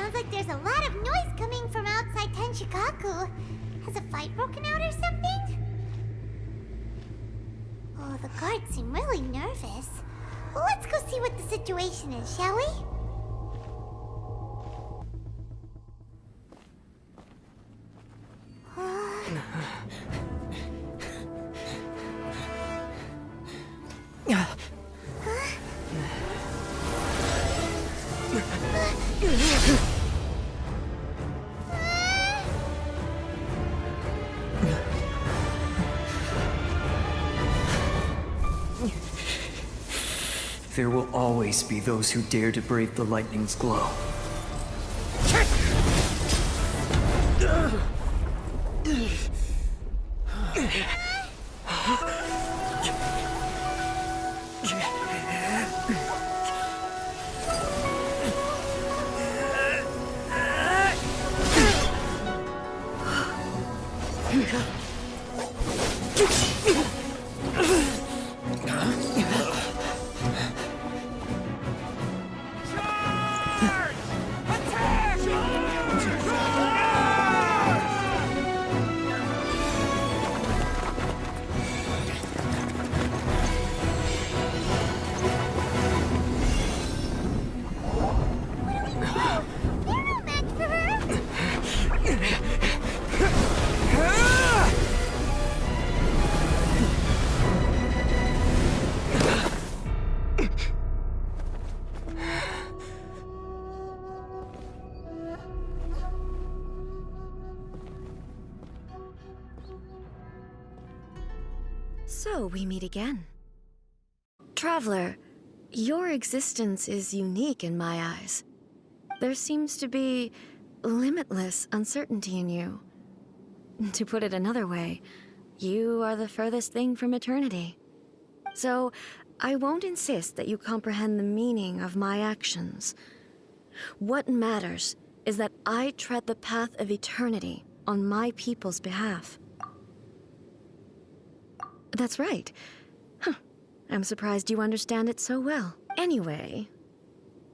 Sounds like there's a lot of noise coming from outside Tenshikaku. Has a fight broken out or something? Oh, the guards seem really nervous. Well, let's go see what the situation is, shall we? There will always be those who dare to brave the lightning's glow. So we meet again. Traveler, your existence is unique in my eyes. There seems to be limitless uncertainty in you. To put it another way, you are the furthest thing from eternity. So, I won't insist that you comprehend the meaning of my actions. What matters is that I tread the path of eternity on my people's behalf. That's right. Huh. I'm surprised you understand it so well. Anyway,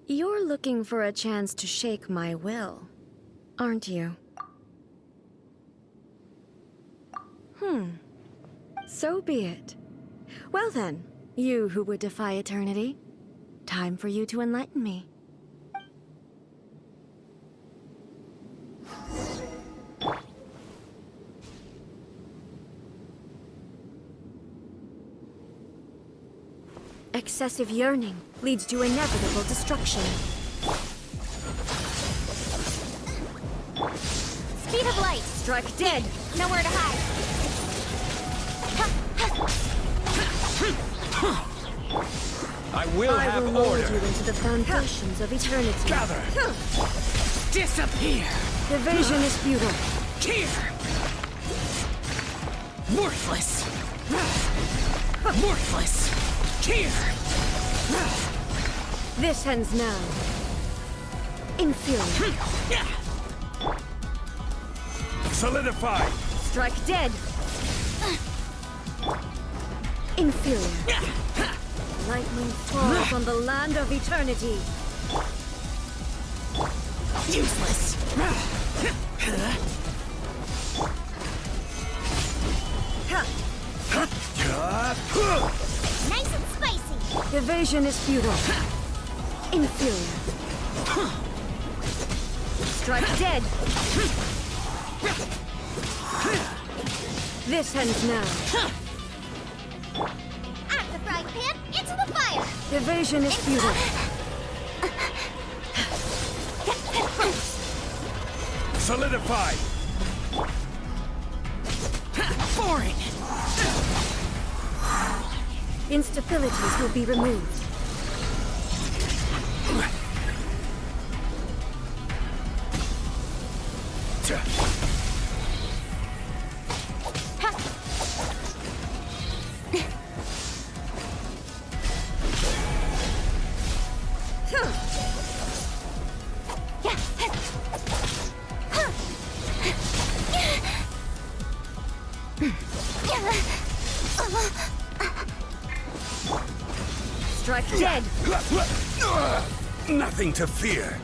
you're looking for a chance to shake my will, aren't you? So be it. Well then, you who would defy eternity, time for you to enlighten me. Excessive yearning leads to inevitable destruction. Speed of light! Strike dead! Nowhere to hide! I will have mold order. you into the foundations of eternity. Gather. Disappear. Division is futile. Here. Worthless. Worthless. Here. This ends now. Inferior. Solidify. Strike dead. Inferior. Lightning falls on the land of eternity. Useless. Nice and spicy! Evasion is futile. Inferior. Strike dead. This ends now. Out the frying pan, into the fire! Evasion is futile. Solidify. Boring. Instabilities will be removed. Strike dead. Nothing to fear.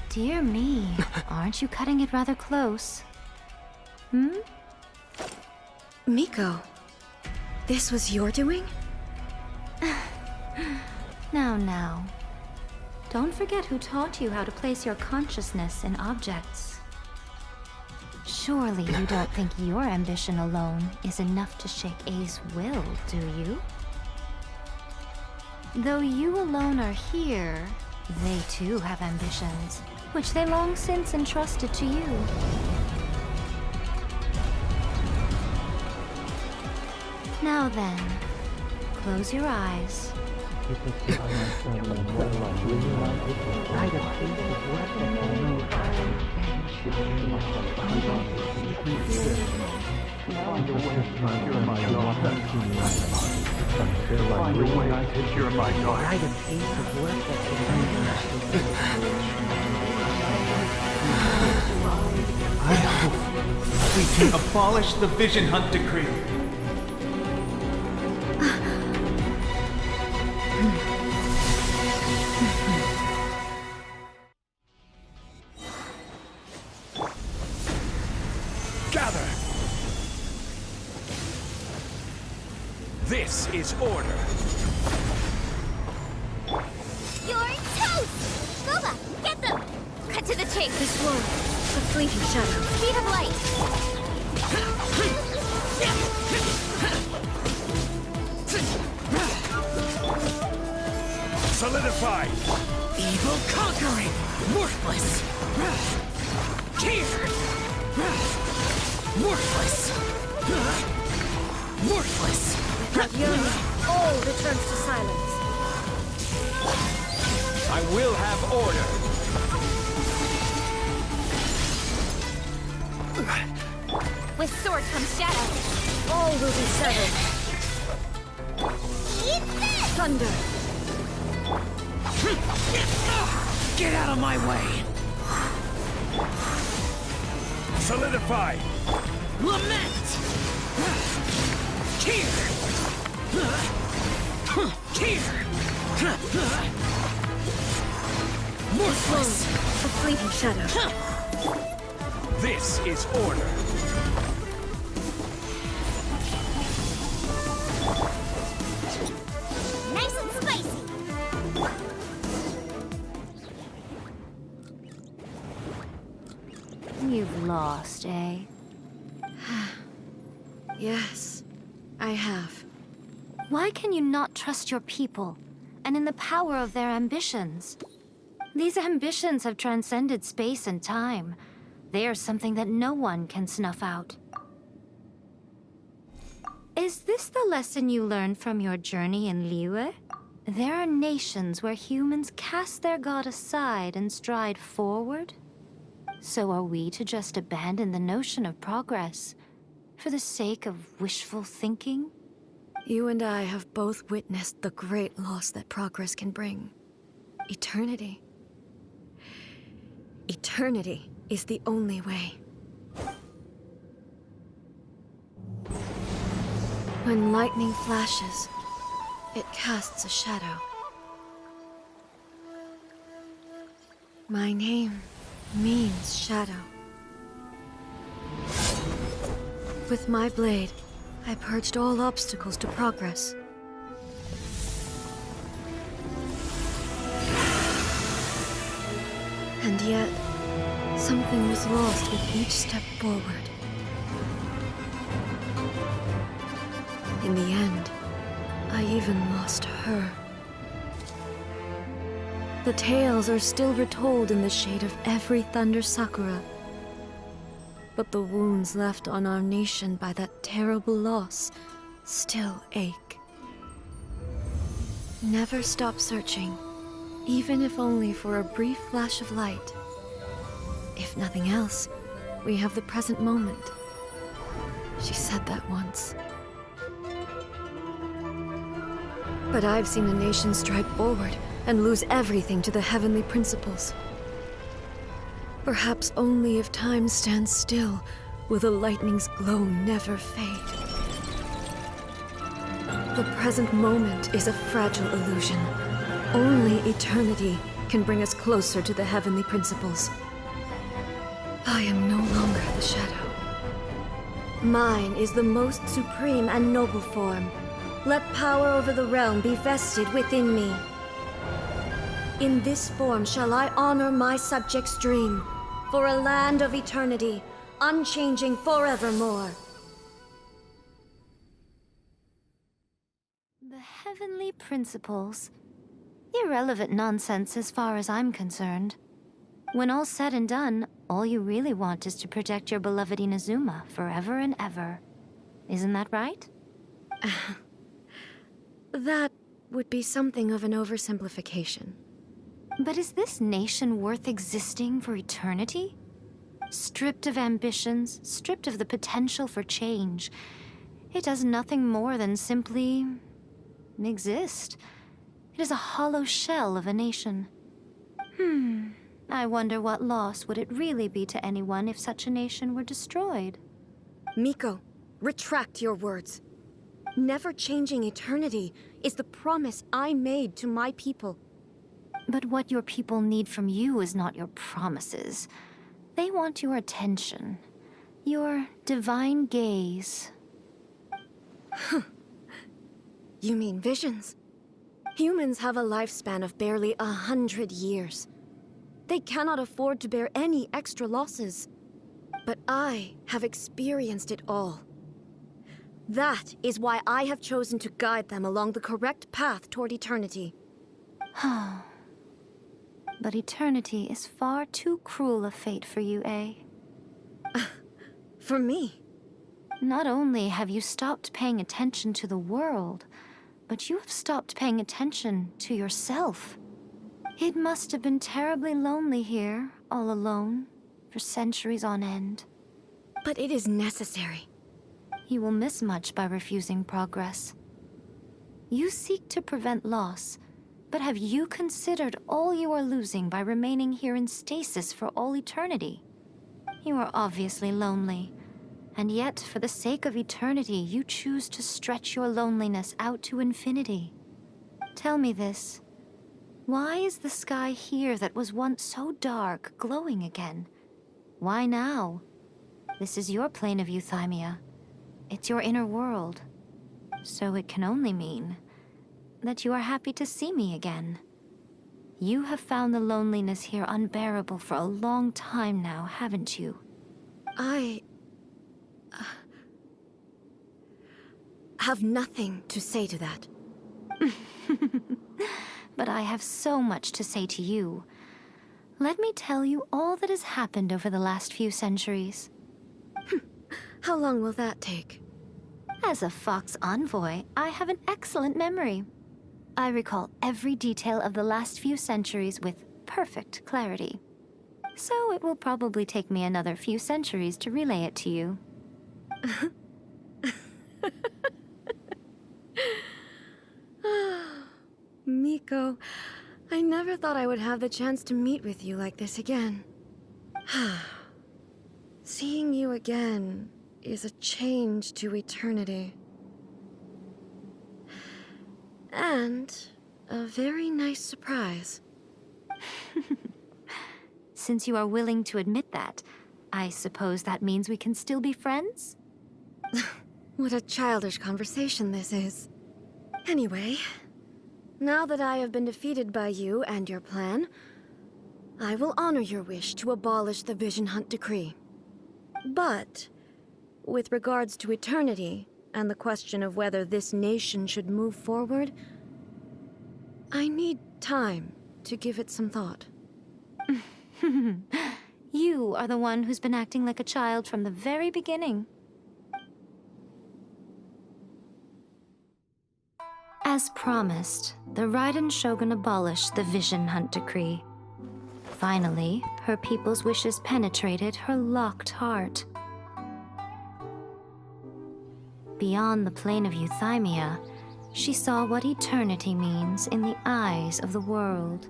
Dear me, aren't you cutting it rather close? Hmm? Miko, this was your doing? Now. Don't forget who taught you how to place your consciousness in objects. Surely you don't think your ambition alone is enough to shake A's will, do you? Though you alone are here, they too have ambitions, which they long since entrusted to you. Now then, close your eyes. I hope we can abolish the Vision Hunt Decree. Gather! This is order. You're toast! Boba, get them! Cut to the chase! This world, a fleeting shadow. Speed of light! Solidify! Evil conquering! Worthless! Here! Worthless! Worthless! Without Yoni, all returns to silence. I will have order. With sword comes shadow. All will be severed. Eat this! Thunder. Get out of my way! Solidify! Lament! Here! Worthless! A fleeting shadow. This is order. Nice and spicy! You've lost, eh? Yes, I have. Why can you not trust your people, and in the power of their ambitions? These ambitions have transcended space and time. They are something that no one can snuff out. Is this the lesson you learned from your journey in Liyue? There are nations where humans cast their god aside and stride forward? So are we to just abandon the notion of progress for the sake of wishful thinking? You and I have both witnessed the great loss that progress can bring. Eternity. Eternity is the only way. When lightning flashes, it casts a shadow. My name means shadow. With my blade, I purged all obstacles to progress. And yet, something was lost with each step forward. In the end, I even lost her. The tales are still retold in the shade of every Thunder Sakura. But the wounds left on our nation by that terrible loss still ache. Never stop searching, even if only for a brief flash of light. If nothing else, we have the present moment. She said that once. But I've seen a nation stride forward and lose everything to the heavenly principles. Perhaps only if time stands still will the lightning's glow never fade. The present moment is a fragile illusion. Only eternity can bring us closer to the heavenly principles. I am no longer the shadow. Mine is the most supreme and noble form. Let power over the realm be vested within me. In this form shall I honor my subjects' dream, for a land of eternity, unchanging forevermore. The heavenly principles. Irrelevant nonsense as far as I'm concerned. When all's said and done, all you really want is to protect your beloved Inazuma forever and ever. Isn't that right? That would be something of an oversimplification. But is this nation worth existing for eternity? Stripped of ambitions, stripped of the potential for change, it does nothing more than simply exist. It is a hollow shell of a nation. I wonder what loss would it really be to anyone if such a nation were destroyed? Miko, retract your words. Never changing eternity is the promise I made to my people. But what your people need from you is not your promises. They want your attention. Your divine gaze. You mean visions? Humans have a lifespan of barely 100 years. They cannot afford to bear any extra losses. But I have experienced it all. That is why I have chosen to guide them along the correct path toward eternity. But eternity is far too cruel a fate for you, eh? For me? Not only have you stopped paying attention to the world, but you have stopped paying attention to yourself. It must have been terribly lonely here, all alone, for centuries on end. But it is necessary. You will miss much by refusing progress. You seek to prevent loss, but have you considered all you are losing by remaining here in stasis for all eternity? You are obviously lonely, and yet for the sake of eternity, you choose to stretch your loneliness out to infinity. Tell me this. Why is the sky here that was once so dark glowing again? Why now? This is your plane of euthymia. It's your inner world. So it can only mean that you are happy to see me again. You have found the loneliness here unbearable for a long time now, haven't you? I have nothing to say to that. But I have so much to say to you. Let me tell you all that has happened over the last few centuries. How long will that take? As a Fox envoy, I have an excellent memory. I recall every detail of the last few centuries with perfect clarity. So it will probably take me another few centuries to relay it to you. Miko, I never thought I would have the chance to meet with you like this again. Seeing you again is a change to eternity. And a very nice surprise. Since you are willing to admit that, I suppose that means we can still be friends? What a childish conversation this is. Anyway, now that I have been defeated by you and your plan, I will honor your wish to abolish the Vision Hunt decree. But, with regards to eternity, and the question of whether this nation should move forward, I need time to give it some thought. You are the one who's been acting like a child from the very beginning. As promised, the Raiden Shogun abolished the Vision Hunt decree. Finally, her people's wishes penetrated her locked heart. Beyond the plane of euthymia, she saw what eternity means in the eyes of the world.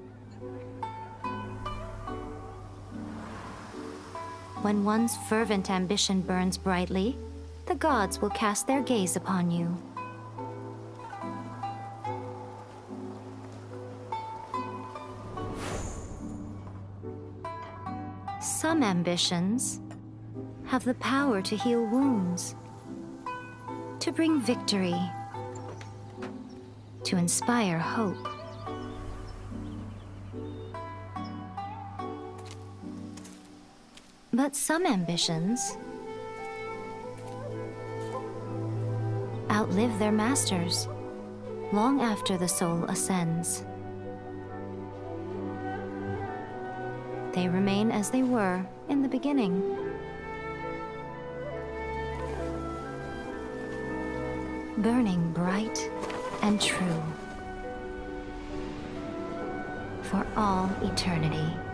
When one's fervent ambition burns brightly, the gods will cast their gaze upon you. Some ambitions have the power to heal wounds, to bring victory, to inspire hope. But some ambitions outlive their masters long after the soul ascends. They remain as they were in the beginning. Burning bright and true for all eternity.